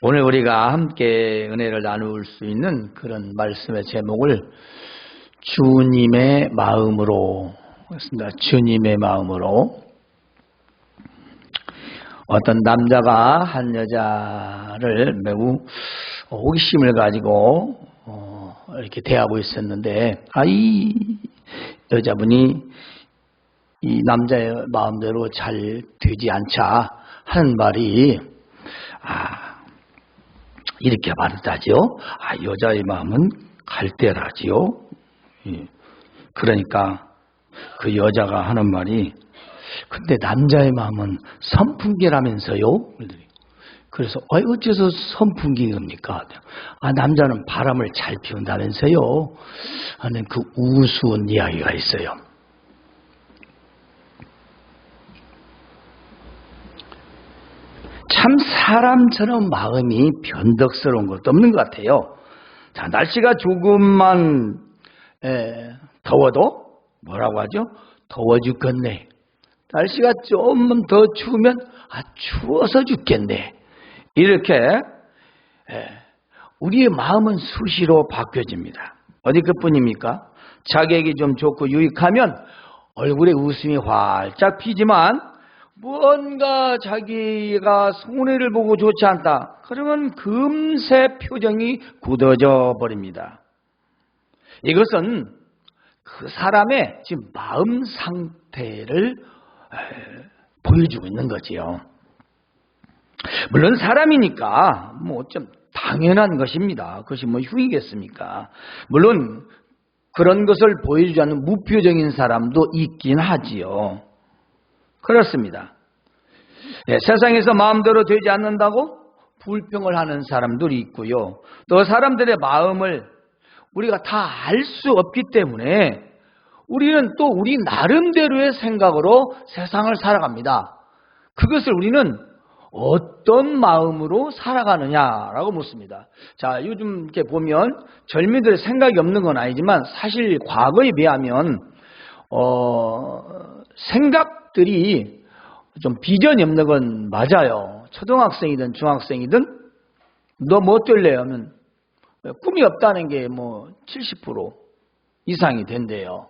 오늘 우리가 함께 은혜를 나눌 수 있는 그런 말씀의 제목을 주님의 마음으로 했습니다. 주님의 마음으로. 어떤 남자가 한 여자를 매우 호기심을 가지고 이렇게 대하고 있었는데, 이 여자분이 이 남자의 마음대로 잘 되지 않자 하는 말이 이렇게 말하죠. 여자의 마음은 갈대라지요. 그러니까 그 여자가 하는 말이, 근데 남자의 마음은 선풍기라면서요. 그래서 어째서 선풍기입니까? 남자는 바람을 잘 피운다면서요 하는 그 우스운 이야기가 있어요. 참 사람처럼 마음이 변덕스러운 것도 없는 것 같아요. 자, 날씨가 조금만 더워도 뭐라고 하죠? 더워 죽겠네. 날씨가 조금만 더 추우면 추워서 죽겠네. 이렇게 우리의 마음은 수시로 바뀌어집니다. 어디 그뿐입니까? 자격이 좀 좋고 유익하면 얼굴에 웃음이 활짝 피지만 무언가 자기가 손해를 보고 좋지 않다. 그러면 금세 표정이 굳어져 버립니다. 이것은 그 사람의 지금 마음 상태를 보여주고 있는 거지요. 물론 사람이니까 좀 당연한 것입니다. 그것이 흉이겠습니까? 물론 그런 것을 보여주지 않는 무표정인 사람도 있긴 하지요. 그렇습니다. 세상에서 마음대로 되지 않는다고 불평을 하는 사람들이 있고요. 또 사람들의 마음을 우리가 다 알 수 없기 때문에 우리는 또 우리 나름대로의 생각으로 세상을 살아갑니다. 그것을 우리는 어떤 마음으로 살아가느냐라고 묻습니다. 자, 요즘 이렇게 보면 젊은이들의 생각이 없는 건 아니지만 사실 과거에 비하면 생각들이 좀 비전이 없는 건 맞아요. 초등학생이든 중학생이든 너 뭐 어떨래요 하면 꿈이 없다는 게 70% 이상이 된대요.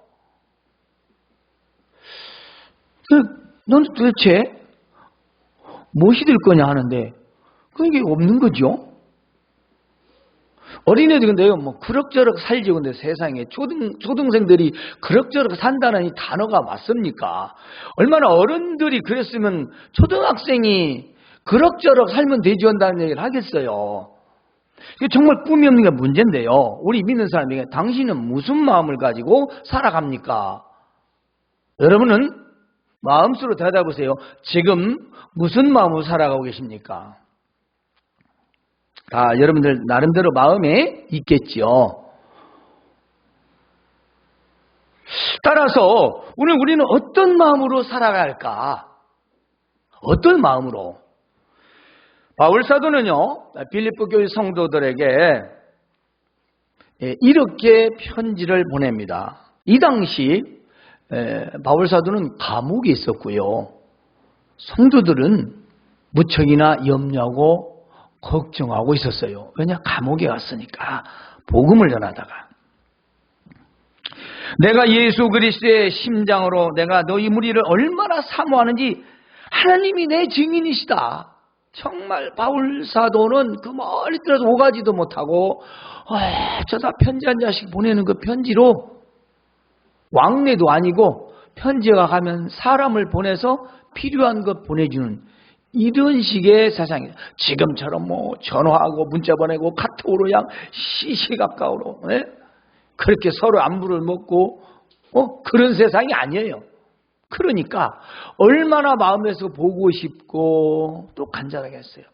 너는 도대체 무엇이 될 거냐 하는데 그게 없는 거죠. 어린애들 근데요, 그럭저럭 살지. 근데 세상에 초등생들이 그럭저럭 산다는 이 단어가 맞습니까? 얼마나 어른들이 그랬으면 초등학생이 그럭저럭 살면 되지 한다는 얘기를 하겠어요. 이게 정말 꿈이 없는 게 문제인데요. 우리 믿는 사람에게 당신은 무슨 마음을 가지고 살아갑니까? 여러분은 마음속으로 대답해보세요. 지금 무슨 마음으로 살아가고 계십니까? 다 여러분들 나름대로 마음에 있겠지요. 따라서 오늘 우리는 어떤 마음으로 살아가야 할까? 어떤 마음으로? 바울 사도는요, 빌립보 교회 성도들에게 이렇게 편지를 보냅니다. 이 당시 바울 사도는 감옥에 있었고요. 성도들은 무척이나 염려하고 걱정하고 있었어요. 왜냐? 감옥에 갔으니까 복음을 전하다가 내가 예수 그리스도의 심장으로 내가 너희 무리를 얼마나 사모하는지 하나님이 내 증인이시다. 정말 바울 사도는 그 멀리 떨어져 오가지도 못하고 저다 편지 한 장씩 보내는 그 편지로 왕래도 아니고 편지가 가면 사람을 보내서 필요한 것 보내주는 이런 식의 세상이에요. 지금처럼 전화하고 문자 보내고 카톡으로 그냥 시시각각으로 그렇게 서로 안부를 묻고 그런 세상이 아니에요. 그러니까 얼마나 마음에서 보고 싶고 또 간절하겠어요.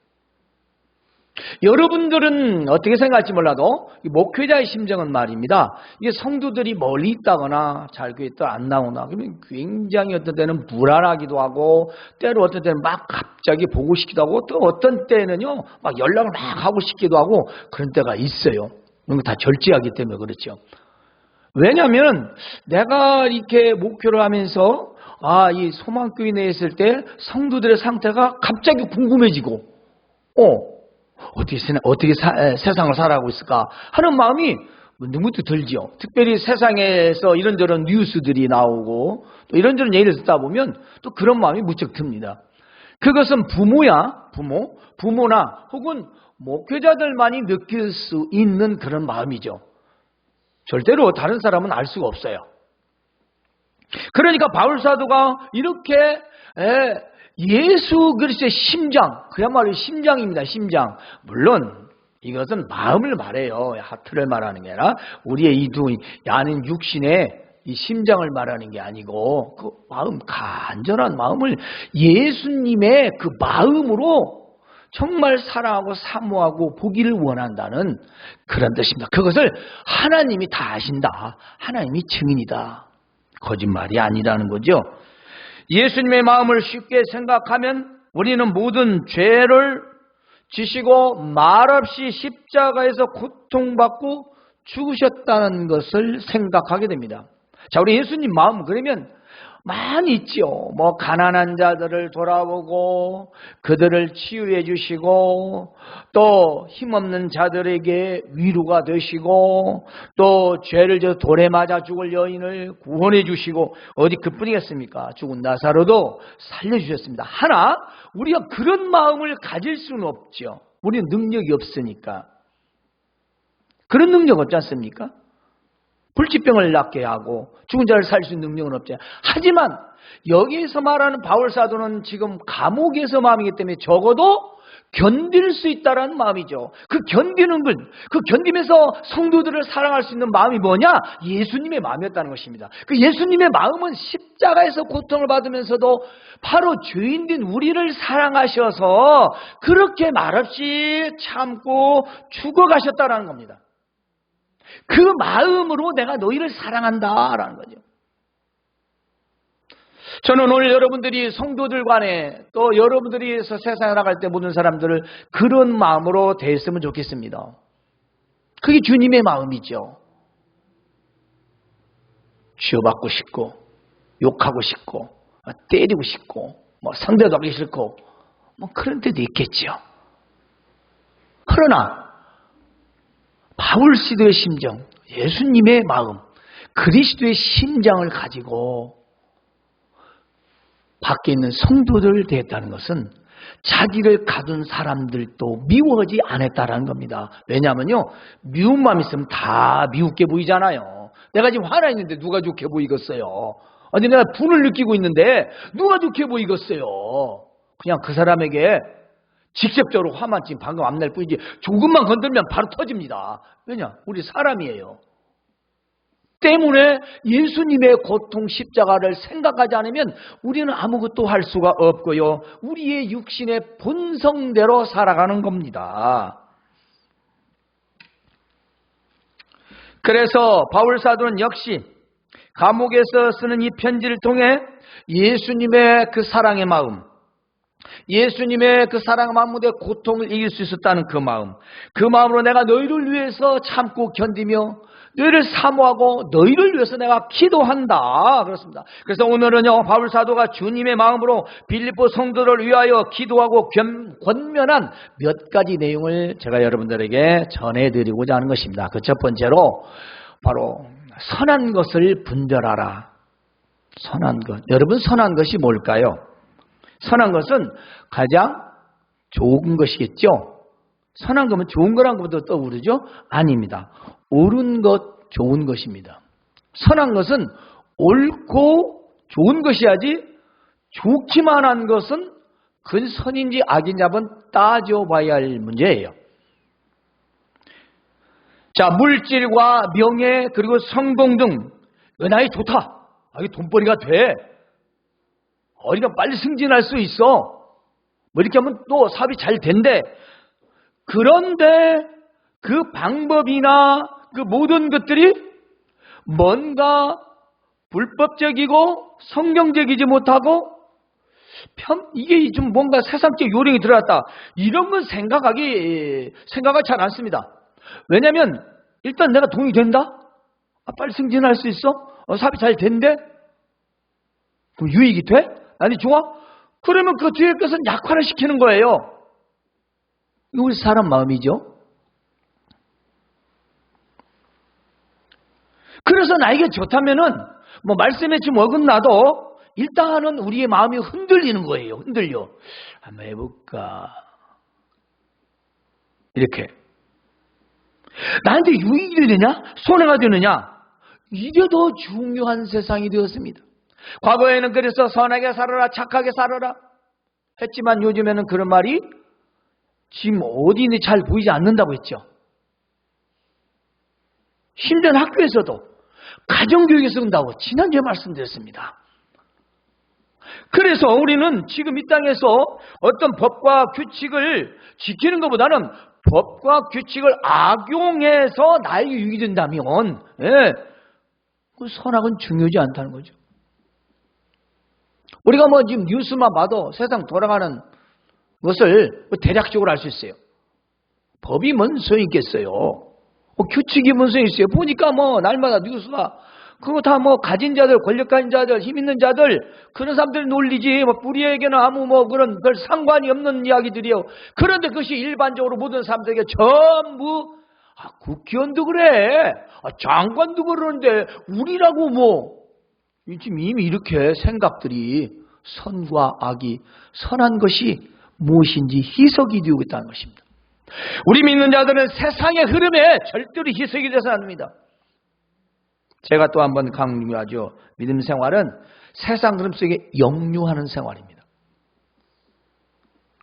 여러분들은 어떻게 생각할지 몰라도 목회자의 심정은 말입니다. 이게 성도들이 멀리 있다거나 잘 교회에 또 안 나오나 그러면 굉장히 어떤 때는 불안하기도 하고 때로 어떤 때는 막 갑자기 보고 싶기도 하고 또 어떤 때는요 막 연락을 막 하고 싶기도 하고 그런 때가 있어요. 그런 거 다 절제하기 때문에 그렇죠. 왜냐하면 내가 이렇게 목표를 하면서 이 소망교회 내에 있을 때 성도들의 상태가 갑자기 궁금해지고 어떻게 세상을 살아가고 있을까 하는 마음이 누구도 들지요. 특별히 세상에서 이런저런 뉴스들이 나오고 또 이런저런 얘기를 듣다 보면 또 그런 마음이 무척 듭니다. 그것은 부모나 혹은 목회자들만이 느낄 수 있는 그런 마음이죠. 절대로 다른 사람은 알 수가 없어요. 그러니까 바울사도가 이렇게 예수 그리스도의 심장, 그야말로 심장입니다. 심장. 물론 이것은 마음을 말해요. 하트를 말하는 게 아니라 우리의 이 야는 육신의 이 심장을 말하는 게 아니고 그 마음, 간절한 마음을 예수님의 그 마음으로 정말 사랑하고 사모하고 보기를 원한다는 그런 뜻입니다. 그것을 하나님이 다 아신다. 하나님이 증인이다. 거짓말이 아니라는 거죠. 예수님의 마음을 쉽게 생각하면 우리는 모든 죄를 지시고 말없이 십자가에서 고통받고 죽으셨다는 것을 생각하게 됩니다. 자, 우리 예수님 마음 그러면 많이 있죠. 가난한 자들을 돌아보고 그들을 치유해 주시고 또 힘없는 자들에게 위로가 되시고 또 죄를 져서 돌에 맞아 죽을 여인을 구원해 주시고 어디 그뿐이겠습니까? 죽은 나사로도 살려주셨습니다. 하나 우리가 그런 마음을 가질 수는 없죠. 우리는 능력이 없으니까. 그런 능력 없지 않습니까? 불치병을 낫게 하고 죽은 자를 살릴 수 있는 능력은 없지. 하지만 여기에서 말하는 바울사도는 지금 감옥에서 마음이기 때문에 적어도 견딜 수 있다라는 마음이죠. 그 견디는 것, 그 견디면서 성도들을 사랑할 수 있는 마음이 뭐냐? 예수님의 마음이었다는 것입니다. 그 예수님의 마음은 십자가에서 고통을 받으면서도 바로 죄인된 우리를 사랑하셔서 그렇게 말없이 참고 죽어가셨다라는 겁니다. 그 마음으로 내가 너희를 사랑한다라는 거죠. 저는 오늘 여러분들이 성도들 간에 또 여러분들이 세상에 나갈 때 모든 사람들을 그런 마음으로 대했으면 좋겠습니다. 그게 주님의 마음이죠. 치유받고 싶고 욕하고 싶고 때리고 싶고 상대도 하기 싫고 그런 때도 있겠죠. 그러나 바울시도의 심정, 예수님의 마음, 그리스도의 심장을 가지고 밖에 있는 성도들을 대했다는 것은 자기를 가둔 사람들도 미워하지 않았다라는 겁니다. 왜냐하면요, 미운 마음 있으면 다 미웃게 보이잖아요. 내가 지금 화나 있는데 누가 좋게 보이겠어요? 아니 내가 분을 느끼고 있는데 누가 좋게 보이겠어요? 그냥 그 사람에게 직접적으로 화만 지금 방금 안 날 뿐이지 조금만 건들면 바로 터집니다. 왜냐? 우리 사람이에요. 때문에 예수님의 고통 십자가를 생각하지 않으면 우리는 아무것도 할 수가 없고요. 우리의 육신의 본성대로 살아가는 겁니다. 그래서 바울사도는 역시 감옥에서 쓰는 이 편지를 통해 예수님의 그 사랑의 마음, 예수님의 그 사랑의 마음으로 고통을 이길 수 있었다는 그 마음, 그 마음으로 내가 너희를 위해서 참고 견디며 너희를 사모하고 너희를 위해서 내가 기도한다. 그렇습니다. 그래서 오늘은요, 바울사도가 주님의 마음으로 빌립보 성도를 위하여 기도하고 권면한 몇 가지 내용을 제가 여러분들에게 전해드리고자 하는 것입니다. 그 첫 번째로 바로 선한 것을 분별하라. 선한 것. 여러분, 선한 것이 뭘까요? 선한 것은 가장 좋은 것이겠죠? 선한 거면 좋은 거란 것부터 떠오르죠? 아닙니다. 옳은 것, 좋은 것입니다. 선한 것은 옳고 좋은 것이야지 좋기만 한 것은 그건 선인지 악인지 한번 따져봐야 할 문제예요. 자, 물질과 명예 그리고 성공 등 은하에 좋다. 이게 돈벌이가 돼. 우리가 빨리 승진할 수 있어. 이렇게 하면 또 사업이 잘 된대. 그런데 그 방법이나 그 모든 것들이 뭔가 불법적이고 성경적이지 못하고 이게 좀 뭔가 세상적 요령이 들어갔다. 이런 건 생각하기 잘 않습니다. 왜냐하면 일단 내가 돈이 된다? 빨리 승진할 수 있어? 사업이 잘 된대? 그럼 유익이 돼? 아니 좋아? 그러면 그 뒤에 것은 약화를 시키는 거예요. 이거 우리 사람 마음이죠. 그래서 나에게 좋다면은 뭐 말씀에 좀 어긋나도 일단은 우리의 마음이 흔들리는 거예요. 흔들려. 한번 해볼까? 이렇게. 나한테 유익이 되느냐? 손해가 되느냐? 이게 더 중요한 세상이 되었습니다. 과거에는 그래서 선하게 살아라, 착하게 살아라 했지만 요즘에는 그런 말이 지금 어디 있는지 잘 보이지 않는다고 했죠. 심지어 학교에서도 가정교육에서 온다고 지난주에 말씀드렸습니다. 그래서 우리는 지금 이 땅에서 어떤 법과 규칙을 지키는 것보다는 법과 규칙을 악용해서 나에게 유익이 된다면 그 선악은 중요하지 않다는 거죠. 우리가 뭐 지금 뉴스만 봐도 세상 돌아가는 것을 대략적으로 알 수 있어요. 법이 뭔 소용이 있겠어요. 규칙이 뭔 소용이 있어요. 보니까 뭐 날마다 뉴스가 그거 다 뭐 가진 자들, 권력 가진 자들, 힘 있는 자들 그런 사람들이 논리지 뭐 우리에게는 아무 뭐 그런 별 상관이 없는 이야기들이에요. 그런데 그것이 일반적으로 모든 사람들에게 전부 국회의원도 그래, 장관도 그러는데 우리라고 뭐 지금 이미 이렇게 생각들이 선과 악이 선한 것이 무엇인지 희석이 되고 있다는 것입니다. 우리 믿는 자들은 세상의 흐름에 절대로 희석이 되어서는 안 됩니다. 제가 또 한번 강조하죠. 믿음 생활은 세상 흐름 속에 역류하는 생활입니다.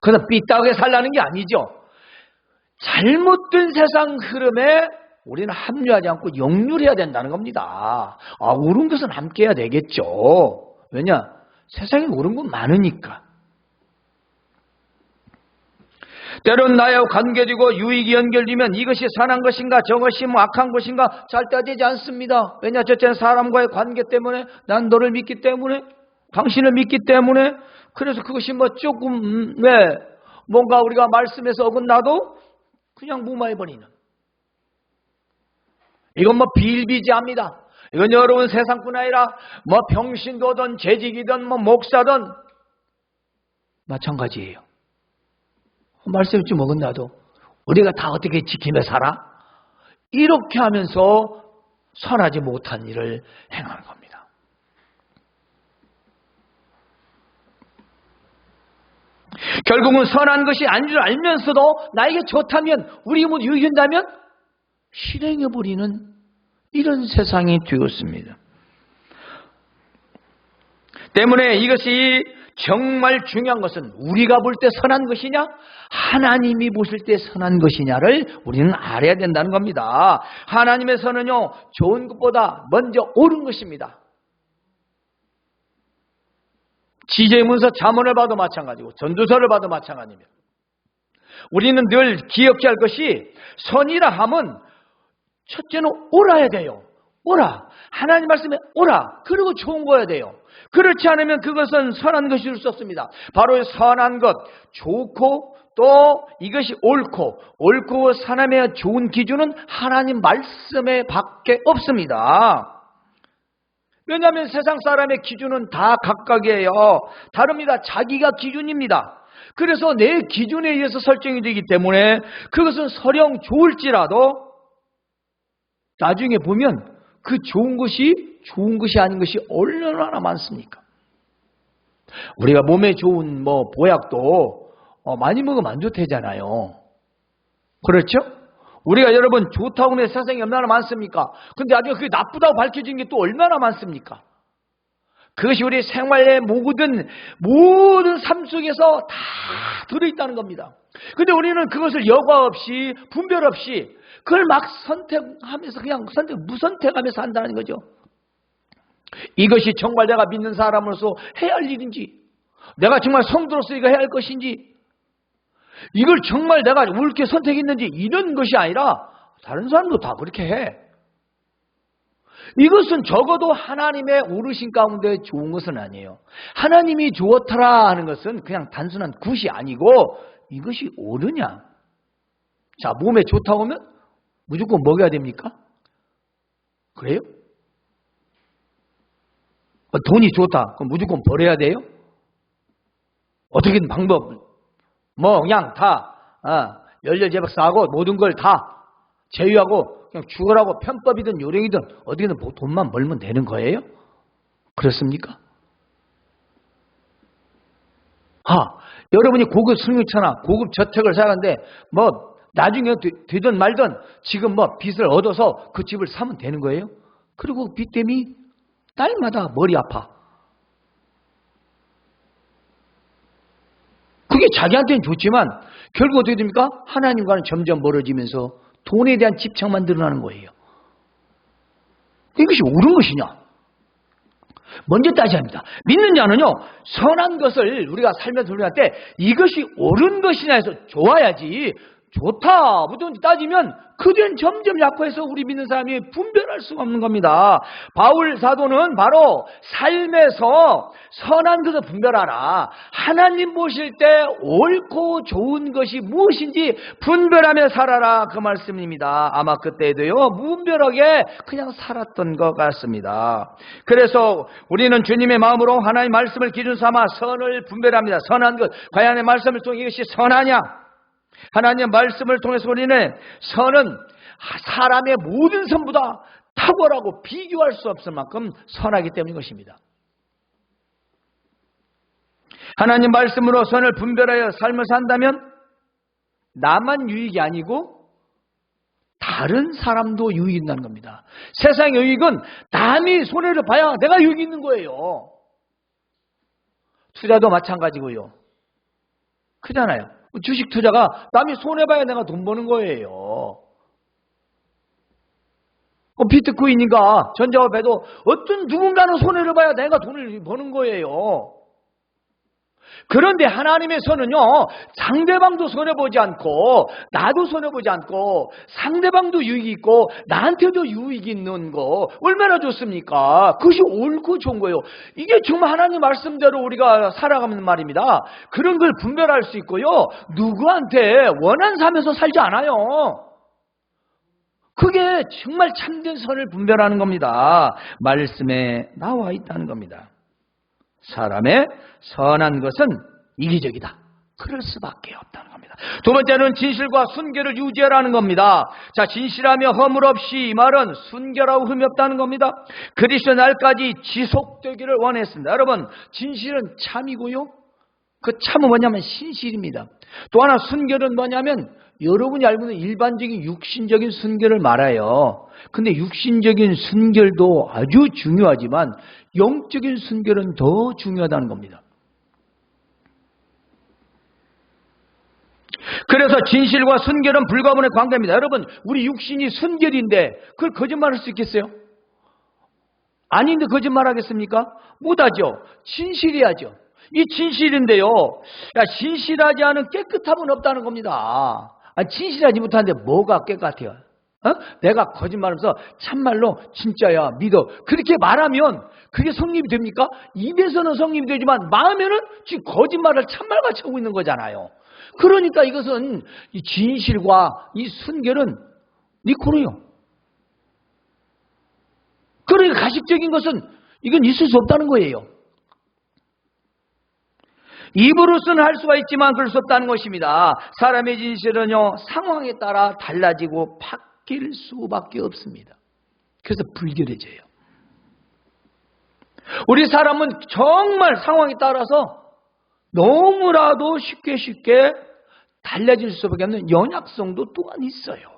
그래서 삐딱하게 살라는 게 아니죠. 잘못된 세상 흐름에 우리는 합류하지 않고 역류를 해야 된다는 겁니다. 옳은 것은 함께 해야 되겠죠. 왜냐? 세상에 옳은 건 많으니까. 때론 나와 관계되고 유익이 연결되면 이것이 선한 것인가 저것이 뭐 악한 것인가 잘 따지지 않습니다. 왜냐? 첫째는 사람과의 관계 때문에 난 너를 믿기 때문에 당신을 믿기 때문에 그래서 그것이 뭐 조금 뭔가 우리가 말씀에서 어긋나도 그냥 무마해버리는 이건 뭐 비일비재합니다. 이건 여러분 세상뿐 아니라 뭐 병신도든 재직이든 뭐 목사든 마찬가지예요. 말씀이 좀 어긋나도 우리가 다 어떻게 지키며 살아? 이렇게 하면서 선하지 못한 일을 행하는 겁니다. 결국은 선한 것이 아닌 줄 알면서도 나에게 좋다면 우리가 뭐 유익이 된다면 실행해버리는 이런 세상이 되었습니다. 때문에 이것이 정말 중요한 것은 우리가 볼 때 선한 것이냐 하나님이 보실 때 선한 것이냐를 우리는 알아야 된다는 겁니다. 하나님의 선은요 좋은 것보다 먼저 옳은 것입니다. 지제문서 잠언을 봐도 마찬가지고 전도서를 봐도 마찬가지입니다. 우리는 늘 기억해야 할 것이 선이라 함은 첫째는 옳아야 돼요. 옳아. 하나님 말씀에 옳아. 그리고 좋은 거야 돼요. 그렇지 않으면 그것은 선한 것일 수 없습니다. 바로 선한 것, 좋고 또 이것이 옳고 선함의 좋은 기준은 하나님 말씀에 밖에 없습니다. 왜냐하면 세상 사람의 기준은 다 각각이에요. 다릅니다. 자기가 기준입니다. 그래서 내 기준에 의해서 설정이 되기 때문에 그것은 설령 좋을지라도 나중에 보면 그 좋은 것이 아닌 것이 얼마나 많습니까? 우리가 몸에 좋은 뭐 보약도 많이 먹으면 안 좋대잖아요. 그렇죠? 우리가 여러분 좋다고 하면 세상에 얼마나 많습니까? 근데 나중에 그게 나쁘다고 밝혀진 게 또 얼마나 많습니까? 그것이 우리 생활의 모든 삶 속에서 다 들어있다는 겁니다. 근데 우리는 그것을 여과 없이 분별 없이 그걸 막 선택하면서 그냥 무선택하면서 한다는 거죠. 이것이 정말 내가 믿는 사람으로서 해야 할 일인지, 내가 정말 성도로서 이거 해야 할 것인지, 이걸 정말 내가 옳게 선택했는지 이런 것이 아니라 다른 사람도 다 그렇게 해. 이것은 적어도 하나님의 오르신 가운데 좋은 것은 아니에요. 하나님이 주었더라 하는 것은 그냥 단순한 굿이 아니고 이것이 옳으냐. 자, 몸에 좋다고 하면 무조건 먹여야 됩니까? 그래요? 돈이 좋다. 그럼 무조건 버려야 돼요? 어떻게든 방법, 그냥 다 열렬제박 싸고 모든 걸 다 제휴하고 그냥 죽으라고 편법이든 요령이든 어디든 돈만 벌면 되는 거예요? 그렇습니까? 여러분이 고급 승용차나 고급 저택을 사는데 나중에 되든 말든 지금 빚을 얻어서 그 집을 사면 되는 거예요? 그리고 빚 때문에 날마다 머리 아파. 그게 자기한테는 좋지만 결국 어떻게 됩니까? 하나님과는 점점 멀어지면서 돈에 대한 집착만 늘어나는 거예요. 이것이 옳은 것이냐? 먼저 따져야 합니다. 믿는 자는요, 선한 것을 우리가 살면서 우리할 때 이것이 옳은 것이냐 해서 좋아야지, 좋다부터 따지면 그대는 점점 약화해서 우리 믿는 사람이 분별할 수가 없는 겁니다. 바울 사도는 바로 삶에서 선한 것을 분별하라. 하나님 보실 때 옳고 좋은 것이 무엇인지 분별하며 살아라. 그 말씀입니다. 아마 그때도요, 무분별하게 그냥 살았던 것 같습니다. 그래서 우리는 주님의 마음으로 하나님의 말씀을 기준 삼아 선을 분별합니다. 선한 것, 과연 하나님의 말씀을 통해 이것이 선하냐? 하나님의 말씀을 통해서 우리는 선은 사람의 모든 선보다 탁월하고 비교할 수 없을 만큼 선하기 때문인 것입니다. 하나님 말씀으로 선을 분별하여 삶을 산다면 나만 유익이 아니고 다른 사람도 유익이 있다는 겁니다. 세상의 유익은 남이 손해를 봐야 내가 유익이 있는 거예요. 투자도 마찬가지고요. 크잖아요. 주식 투자가 남이 손해봐야 내가 돈 버는 거예요. 비트코인인가 전자화폐도 어떤 누군가는 손해를 봐야 내가 돈을 버는 거예요. 그런데 하나님의 선은요, 상대방도 손해보지 않고 나도 손해보지 않고 상대방도 유익이 있고 나한테도 유익이 있는 거 얼마나 좋습니까? 그것이 옳고 좋은 거예요. 이게 정말 하나님 말씀대로 우리가 살아가는 말입니다. 그런 걸 분별할 수 있고요, 누구한테 원한 삶에서 살지 않아요. 그게 정말 참된 선을 분별하는 겁니다. 말씀에 나와 있다는 겁니다. 사람의 선한 것은 이기적이다. 그럴 수밖에 없다는 겁니다. 두 번째는 진실과 순결을 유지하라는 겁니다. 자, 진실하며 허물 없이, 이 말은 순결하고 흠이 없다는 겁니다. 그리스도 날까지 지속되기를 원했습니다. 여러분, 진실은 참이고요, 그 참은 뭐냐면 신실입니다. 또 하나 순결은 뭐냐면 여러분이 알고 있는 일반적인 육신적인 순결을 말해요. 근데 육신적인 순결도 아주 중요하지만 영적인 순결은 더 중요하다는 겁니다. 그래서 진실과 순결은 불가분의 관계입니다. 여러분, 우리 육신이 순결인데 그걸 거짓말할 수 있겠어요? 아닌데 거짓말하겠습니까? 못하죠. 진실해야죠. 이 진실인데요, 진실하지 않은 깨끗함은 없다는 겁니다. 진실하지 못하는데 뭐가 깨끗해요? 내가 거짓말하면서 참말로 진짜야 믿어, 그렇게 말하면 그게 성립이 됩니까? 입에서는 성립이 되지만 마음에는 지금 거짓말을 참말같이 하고 있는 거잖아요. 그러니까 이것은 이 진실과 이 순결은 니코르요. 그러니까 가식적인 것은 이건 있을 수 없다는 거예요. 입으로서는 할 수가 있지만 그럴 수 없다는 것입니다. 사람의 진실은요, 상황에 따라 달라지고 바뀔 수밖에 없습니다. 그래서 불결해져요. 우리 사람은 정말 상황에 따라서 너무나도 쉽게 달라질 수밖에 없는 연약성도 또한 있어요.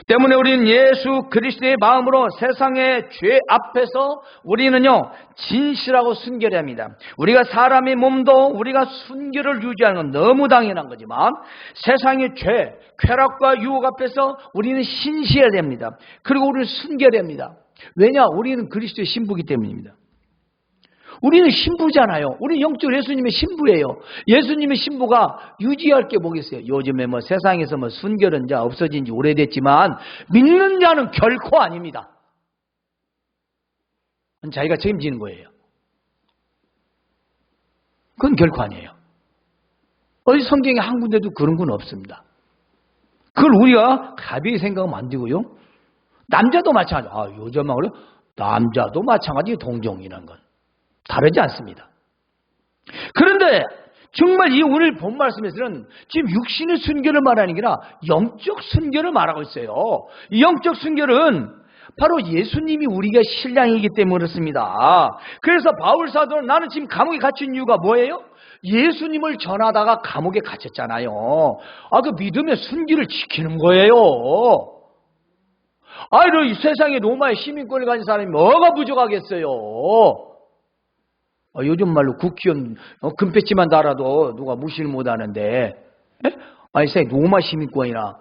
때문에 우리는 예수 그리스도의 마음으로 세상의 죄 앞에서 우리는요, 진실하고 순결해야 합니다. 우리가 사람의 몸도 우리가 순결을 유지하는 건 너무 당연한 거지만 세상의 죄, 쾌락과 유혹 앞에서 우리는 신실해야 됩니다. 그리고 우리는 순결해야 합니다. 왜냐? 우리는 그리스도의 신부이기 때문입니다. 우리는 신부잖아요. 우리는 영적으로 예수님의 신부예요. 예수님의 신부가 유지할 게 뭐겠어요? 요즘에 세상에서 순결은 이제 없어진 지 오래됐지만 믿는 자는 결코 아닙니다. 자기가 책임지는 거예요. 그건 결코 아니에요. 어디 성경에 한 군데도 그런 건 없습니다. 그걸 우리가 가벼이 생각하면 안 되고요. 남자도 마찬가지. 요즘은 그래? 남자도 마찬가지. 동정이라는 건 다르지 않습니다. 그런데 정말 이 오늘 본 말씀에서는 지금 육신의 순결을 말하는 게 아니라 영적 순결을 말하고 있어요. 이 영적 순결은 바로 예수님이 우리가 신랑이기 때문에 그렇습니다. 그래서 바울 사도는 나는 지금 감옥에 갇힌 이유가 뭐예요? 예수님을 전하다가 감옥에 갇혔잖아요. 그 믿음의 순기를 지키는 거예요. 이 세상에 로마의 시민권을 가진 사람이 뭐가 부족하겠어요? 요즘 말로 국회의원 금배지만 달아도 누가 무시를 못하는데, 세상에 로마 시민권이나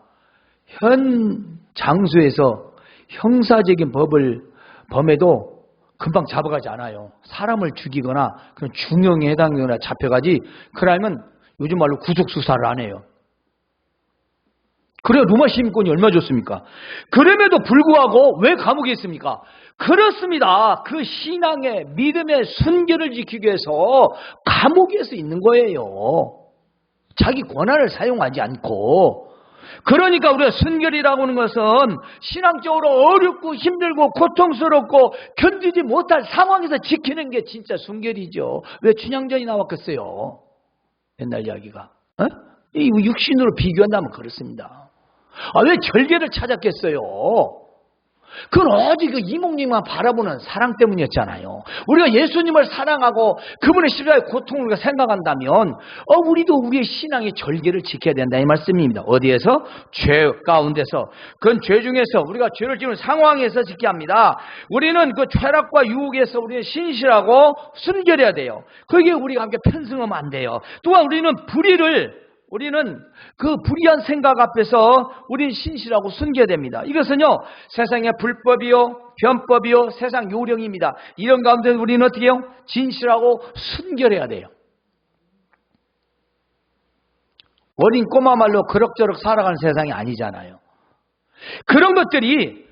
현 장소에서 형사적인 법을 범해도 금방 잡아가지 않아요. 사람을 죽이거나 그런 중형에 해당되거나 잡혀가지, 그러면 요즘 말로 구속수사를 안 해요. 그래야 로마 시민권이 얼마 좋습니까? 그럼에도 불구하고 왜 감옥에 있습니까? 그렇습니다. 그 신앙의 믿음의 순결을 지키기 위해서 감옥에서 있는 거예요. 자기 권한을 사용하지 않고. 그러니까 우리가 순결이라고 하는 것은 신앙적으로 어렵고 힘들고 고통스럽고 견디지 못할 상황에서 지키는 게 진짜 순결이죠. 왜 춘향전이 나왔겠어요? 옛날 이야기가. 이 육신으로 비교한다면 그렇습니다. 왜 절개를 찾았겠어요? 그건 오직 그 이목님만 바라보는 사랑 때문이었잖아요. 우리가 예수님을 사랑하고 그분의 십자가의 고통을 우리가 생각한다면 우리도 우리의 신앙의 절개를 지켜야 된다 이 말씀입니다. 어디에서? 죄 가운데서. 그건 죄 중에서 우리가 죄를 지는 상황에서 지켜야 합니다. 우리는 그 죄락과 유혹에서 우리는 신실하고 순결해야 돼요. 거기에 우리가 함께 편승하면 안 돼요. 또한 우리는 그 불의한 생각 앞에서 우리는 신실하고 순결해야 됩니다. 이것은요, 세상의 불법이요, 변법이요, 세상 요령입니다. 이런 가운데 우리는 어떻게 해요? 진실하고 순결해야 돼요. 어린 꼬마 말로 그럭저럭 살아가는 세상이 아니잖아요. 그런 것들이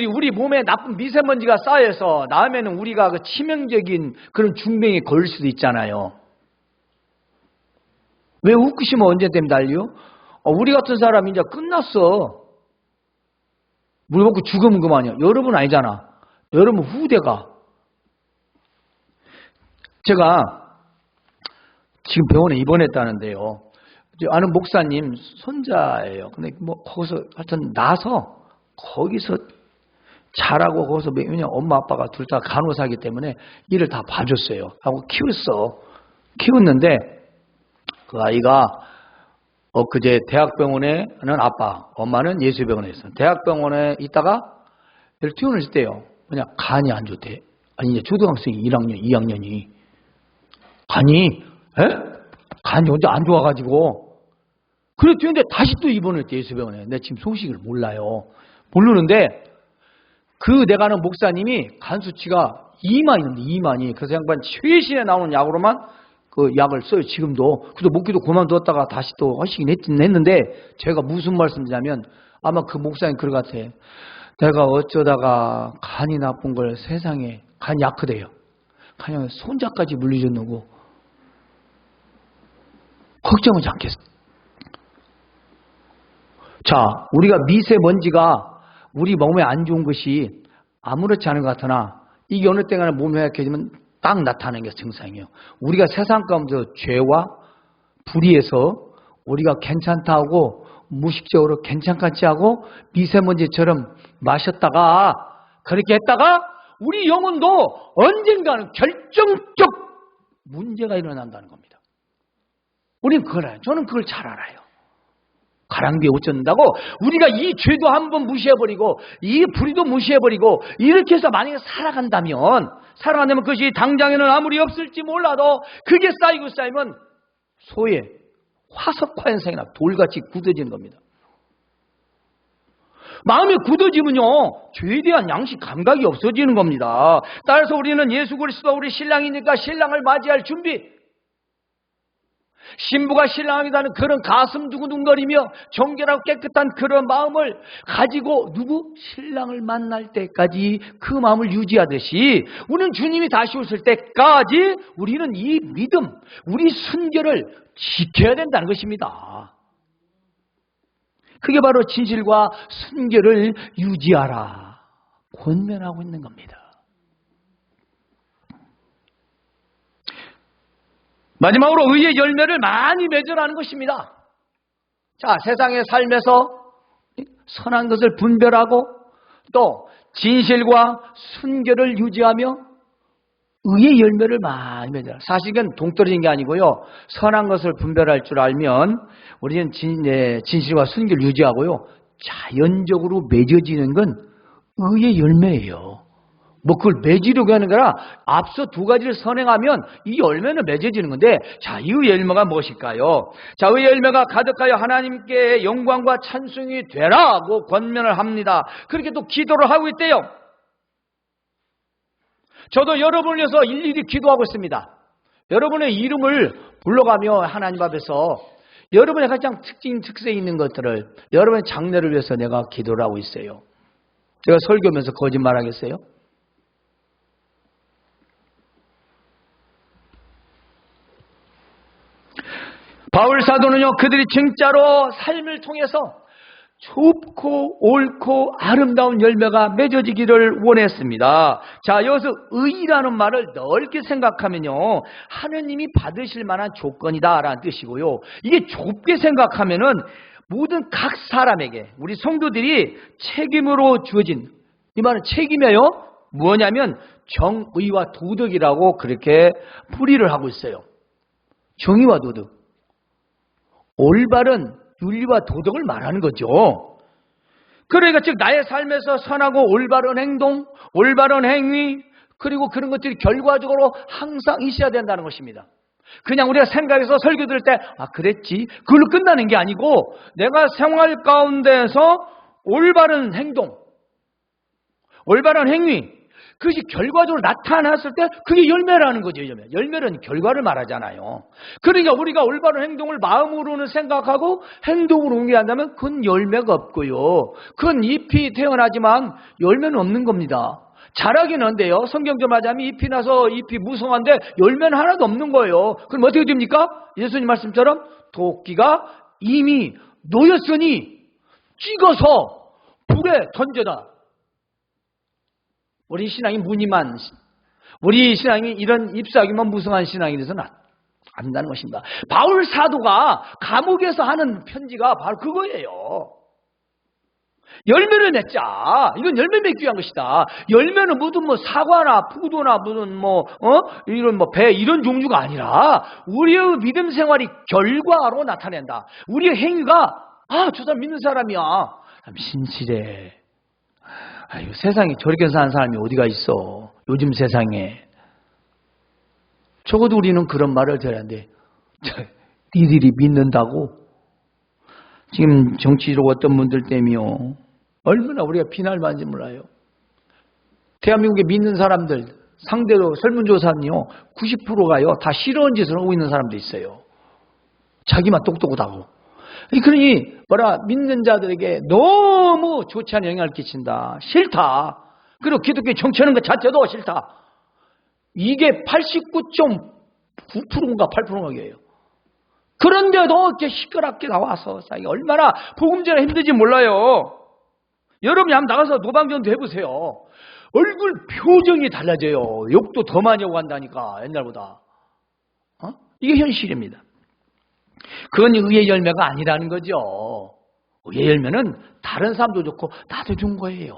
우리 몸에 나쁜 미세먼지가 쌓여서 나오면은 우리가 그 치명적인 그런 중병에 걸릴 수도 있잖아요. 왜 웃기시면 언제 되면 난리요? 우리 같은 사람이 이제 끝났어. 물 먹고 죽으면 그만이야. 여러분 아니잖아. 여러분 후대가. 제가 지금 병원에 입원했다는데요. 아는 목사님 손자예요. 근데 거기서 하여튼 나서 거기서 자라고 거기서 왜냐면 엄마 아빠가 둘 다 간호사이기 때문에 일을 다 봐줬어요. 하고 키웠는데 그 아이가 엊그제 대학병원에는 아빠, 엄마는 예수병원에 있어요. 대학병원에 있다가 퇴원을 했대요. 그냥 간이 안 좋대. 아니 이제 초등학생이 1학년, 2학년이 간이 혼자 안 좋아가지고 그래 퇴원했는데 다시 또 입원했대 예수병원에. 내가 지금 소식을 몰라요. 모르는데 내가 아는 목사님이 간 수치가 2만인데 2만이. 그래서 양반 최신에 나오는 약으로만 그 약을 써요, 지금도. 그래도 먹기도 그만뒀다가 다시 또 하시긴 했는데, 제가 무슨 말씀드리냐면, 아마 그 목사님 그럴 것 같아. 내가 어쩌다가 간이 나쁜 걸 세상에, 간이 약하대요. 간이 손자까지 물리셨는고, 걱정하지 않겠어. 자, 우리가 미세먼지가 우리 몸에 안 좋은 것이 아무렇지 않은 것 같으나, 이게 어느 때가나 몸에 약해지면 딱 나타나는 게 증상이에요. 우리가 세상 가운데서 죄와 불의해서 우리가 괜찮다고 무식적으로 괜찮같이 하고 미세먼지처럼 마셨다가 그렇게 했다가 우리 영혼도 언젠가는 결정적 문제가 일어난다는 겁니다. 우리는 그걸 알아요. 저는 그걸 잘 알아요. 가랑비에 옷 젖는다고 우리가 이 죄도 한번 무시해버리고 이 불의도 무시해버리고 이렇게 해서 만약에 살아간다면 그것이 당장에는 아무리 없을지 몰라도 그게 쌓이면 소에 화석화 현상이나 돌같이 굳어지는 겁니다. 마음이 굳어지면요 죄에 대한 양식 감각이 없어지는 겁니다. 따라서 우리는 예수 그리스도가 우리 신랑이니까 신랑을 맞이할 준비, 신부가 신랑이라는 그런 가슴 두근두근거리며 정결하고 깨끗한 그런 마음을 가지고 신랑을 만날 때까지 그 마음을 유지하듯이 우리는 주님이 다시 오실 때까지 우리는 이 믿음, 우리 순결을 지켜야 된다는 것입니다. 그게 바로 진실과 순결을 유지하라 권면하고 있는 겁니다. 마지막으로 의의 열매를 많이 맺으라는 것입니다. 자, 세상의 삶에서 선한 것을 분별하고 또 진실과 순결을 유지하며 의의 열매를 많이 맺어라. 사실은 동떨어진 게 아니고요. 선한 것을 분별할 줄 알면 우리는 진실과 순결을 유지하고요. 자연적으로 맺어지는 건 의의 열매예요. 뭐 그걸 맺으려고 하는 거라 앞서 두 가지를 선행하면 이 열매는 맺어지는 건데, 자, 이 의의 열매가 무엇일까요? 자, 의의 열매가 가득하여 하나님께 영광과 찬송이 되라고 권면을 합니다. 그렇게 또 기도를 하고 있대요. 저도 여러분을 위해서 일일이 기도하고 있습니다. 여러분의 이름을 불러가며 하나님 앞에서 여러분의 가장 특세 있는 것들을, 여러분의 장래를 위해서 내가 기도를 하고 있어요. 제가 설교하면서 거짓말하겠어요? 바울 사도는요, 그들이 진짜로 삶을 통해서 좁고 옳고 아름다운 열매가 맺어지기를 원했습니다. 자, 여기서 의라는 말을 넓게 생각하면요, 하느님이 받으실 만한 조건이다라는 뜻이고요. 이게 좁게 생각하면은 모든 각 사람에게, 우리 성도들이 책임으로 주어진, 이 말은 책임이에요. 뭐냐면 정의와 도덕이라고 그렇게 풀이를 하고 있어요. 정의와 도덕. 올바른 윤리와 도덕을 말하는 거죠. 그러니까 즉 나의 삶에서 선하고 올바른 행동, 올바른 행위, 그리고 그런 것들이 결과적으로 항상 있어야 된다는 것입니다. 그냥 우리가 생각해서 설교 들을 때 그랬지, 그걸로 끝나는 게 아니고 내가 생활 가운데서 올바른 행동, 올바른 행위, 그것이 결과적으로 나타났을 때 그게 열매라는 거죠. 열매는 결과를 말하잖아요. 그러니까 우리가 올바른 행동을 마음으로는 생각하고 행동으로 옮겨간다면 그건 열매가 없고요. 그건 잎이 태어나지만 열매는 없는 겁니다. 자라기는 한데요, 성경적으로 말하자면 잎이 나서 잎이 무성한데 열매는 하나도 없는 거예요. 그럼 어떻게 됩니까? 예수님 말씀처럼 도끼가 이미 놓였으니 찍어서 불에 던져라. 우리 신앙이 무늬만, 우리 신앙이 이런 잎사귀만 무성한 신앙이 돼서는 안 된다는 것입니다. 바울 사도가 감옥에서 하는 편지가 바로 그거예요. 열매를 맺자. 이건 열매 맺기 위한 것이다. 열매는 무슨 사과나 포도나 무슨 이런 배 이런 종류가 아니라 우리의 믿음 생활이 결과로 나타낸다. 우리의 행위가 저 사람 믿는 사람이야. 신실해. 세상에 저렇게 사는 사람이 어디가 있어. 요즘 세상에. 적어도 우리는 그런 말을 들어야 하는데, 니들이 믿는다고? 지금 정치적으로 어떤 분들 때문에요, 얼마나 우리가 비난을 받는지 몰라요. 대한민국에 믿는 사람들 상대로 설문조사는요, 90%가요 다 싫어하는 짓을 하고 있는 사람도 있어요. 자기만 똑똑하다고. 그러니 믿는 자들에게 너무 좋지 않은 영향을 끼친다. 싫다. 그리고 기독교 정치하는 것 자체도 싫다. 이게 89.9%인가 8%인가예요. 그런데도 이렇게 시끄럽게 나와서 얼마나 복음 전에 힘든지 몰라요. 여러분이 한번 나가서 노방전도 해보세요. 얼굴 표정이 달라져요. 욕도 더 많이 하고 한다니까, 옛날보다. 이게 현실입니다. 그건 의의 열매가 아니라는 거죠. 의의 열매는 다른 사람도 좋고 나도 좋은 거예요.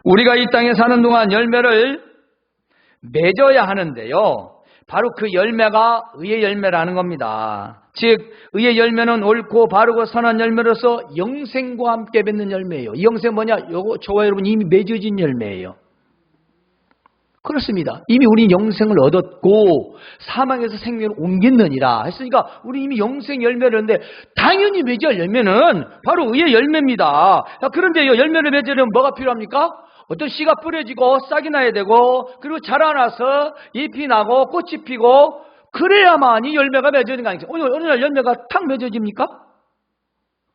우리가 이 땅에 사는 동안 열매를 맺어야 하는데요, 바로 그 열매가 의의 열매라는 겁니다. 즉 의의 열매는 옳고 바르고 선한 열매로서 영생과 함께 맺는 열매예요. 이 영생은 뭐냐? 저와 여러분 이미 맺어진 열매예요. 그렇습니다. 이미 우리 영생을 얻었고 사망에서 생명을 옮겼느니라 했으니까 우리 이미 영생 열매를 얻는데, 당연히 맺어야 할 열매는 바로 의의 열매입니다. 그런데 열매를 맺으려면 뭐가 필요합니까? 어떤 씨가 뿌려지고 싹이 나야 되고, 그리고 자라나서 잎이 나고 꽃이 피고, 그래야만이 열매가 맺어지는 거 아니겠어요? 어느 날 열매가 탁 맺어집니까?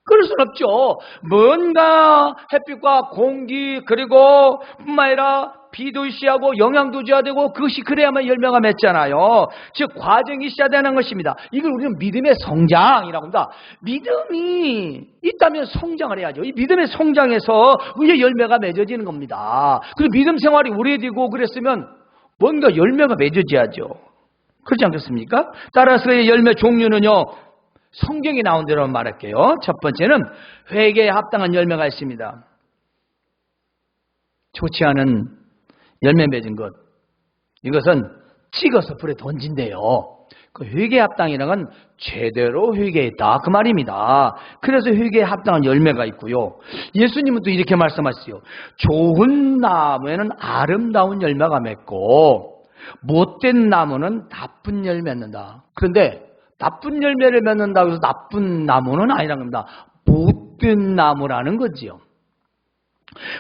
그럴 수는 없죠. 뭔가 햇빛과 공기, 그리고 뿐만 아니라 비도 있어야 하고 영양도 줘야 되고, 그것이 그래야만 열매가 맺잖아요. 즉 과정이 있어야 되는 것입니다. 이걸 우리는 믿음의 성장이라고 합니다. 믿음이 있다면 성장을 해야죠. 이 믿음의 성장에서 의의 열매가 맺어지는 겁니다. 그리고 믿음 생활이 오래되고 그랬으면 뭔가 열매가 맺어져야죠. 그렇지 않겠습니까? 따라서 이 열매 종류는요, 성경에 나온 대로 말할게요. 첫 번째는 회개에 합당한 열매가 있습니다. 좋지 않은 열매 맺은 것, 이것은 찍어서 불에 던진대요. 그 회개에 합당이라는 건 제대로 회개했다 그 말입니다. 그래서 회개에 합당한 열매가 있고요. 예수님은 또 이렇게 말씀하셨어요. 좋은 나무에는 아름다운 열매가 맺고 못된 나무는 나쁜 열매 맺는다. 그런데 나쁜 열매를 맺는다고 해서 나쁜 나무는 아니라는 겁니다. 못된 나무라는 거지요.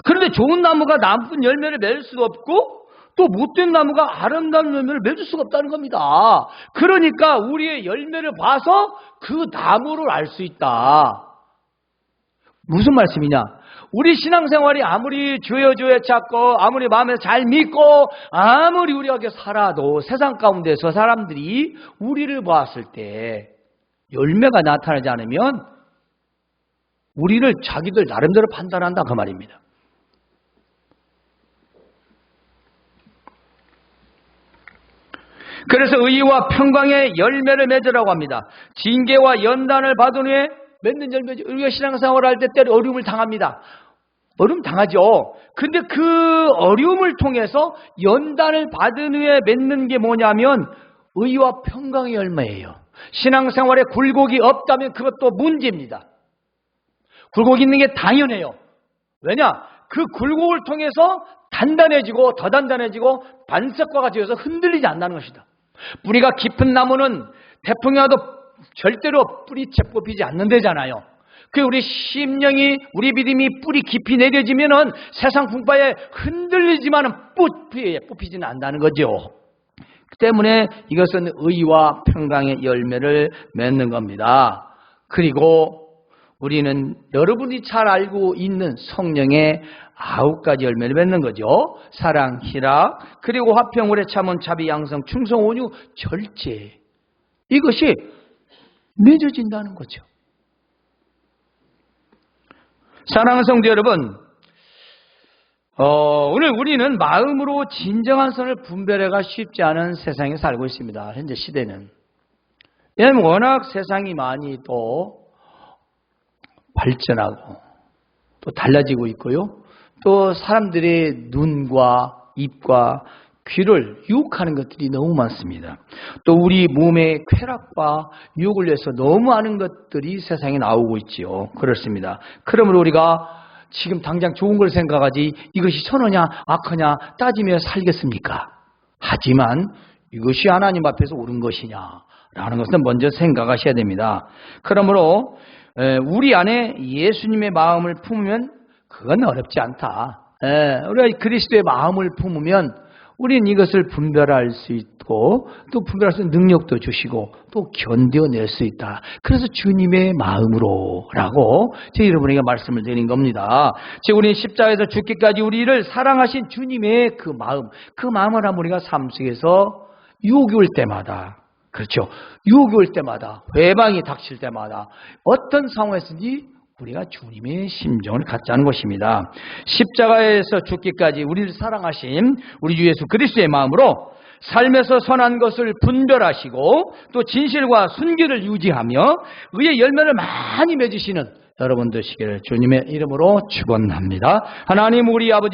그런데 좋은 나무가 나쁜 열매를 맺을 수도 없고 또 못된 나무가 아름다운 열매를 맺을 수가 없다는 겁니다. 그러니까 우리의 열매를 봐서 그 나무를 알 수 있다. 무슨 말씀이냐? 우리 신앙생활이 아무리 주여 찾고 아무리 마음에서 잘 믿고 아무리 우리가 이렇게 살아도 세상 가운데서 사람들이 우리를 보았을 때 열매가 나타나지 않으면 우리를 자기들 나름대로 판단한다 그 말입니다. 그래서 의와 평강의 열매를 맺으라고 합니다. 징계와 연단을 받은 후에 맺는 열매죠. 우리가 신앙생활을 할 때 때로 어려움을 당합니다. 어려움 당하죠. 근데 그 어려움을 통해서 연단을 받은 후에 맺는 게 뭐냐면 의와 평강의 열매예요. 신앙생활에 굴곡이 없다면 그것도 문제입니다. 굴곡이 있는 게 당연해요. 왜냐? 그 굴곡을 통해서 단단해지고 더 단단해지고 반석과 같이 해서 흔들리지 않는다는 것이다. 뿌리가 깊은 나무는 태풍이 와도 절대로 뿌리채 뽑히지 않는다잖아요. 그 우리 심령이 우리 믿음이 뿌리 깊이 내려지면은 세상 풍파에 흔들리지만은 뽑히지는 않는다는 거죠. 그 때문에 이것은 의와 평강의 열매를 맺는 겁니다. 그리고 우리는 여러분이 잘 알고 있는 성령의 9가지 열매를 맺는 거죠. 사랑, 희락, 그리고 화평, 오래 참음, 자비, 양성, 충성, 온유, 절제. 이것이 맺어진다는 거죠. 사랑하는 성도 여러분, 오늘 우리는 마음으로 진정한 선을 분별해가 쉽지 않은 세상에 살고 있습니다. 현재 시대는. 왜냐하면 워낙 세상이 많이 또 발전하고 또 달라지고 있고요. 또 사람들의 눈과 입과 귀를 유혹하는 것들이 너무 많습니다. 또 우리 몸의 쾌락과 유혹을 위해서 너무 많은 것들이 세상에 나오고 있지요. 그렇습니다. 그러므로 우리가 지금 당장 좋은 걸 생각하지 이것이 선하냐 악하냐 따지며 살겠습니까? 하지만 이것이 하나님 앞에서 옳은 것이냐라는 것은 먼저 생각하셔야 됩니다. 그러므로 우리 안에 예수님의 마음을 품으면 그건 어렵지 않다. 우리가 그리스도의 마음을 품으면 우리는 이것을 분별할 수 있고 또 분별할 수 있는 능력도 주시고 또 견뎌낼 수 있다. 그래서 주님의 마음으로 라고 제가 여러분에게 말씀을 드린 겁니다. 즉 우리는 십자가에서 죽기까지 우리를 사랑하신 주님의 그 마음을 한번 우리가 삶 속에서 유혹이 올 때마다, 그렇죠, 유혹이 올 때마다, 회방이 닥칠 때마다 어떤 상황에서든지 우리가 주님의 심정을 갖자는 것입니다. 십자가에서 죽기까지 우리를 사랑하신 우리 주 예수 그리스도의 마음으로 삶에서 선한 것을 분별하시고 또 진실과 순결을 유지하며 의의 열매를 많이 맺으시는 여러분 되시기를 주님의 이름으로 축원합니다. 하나님 우리 아버지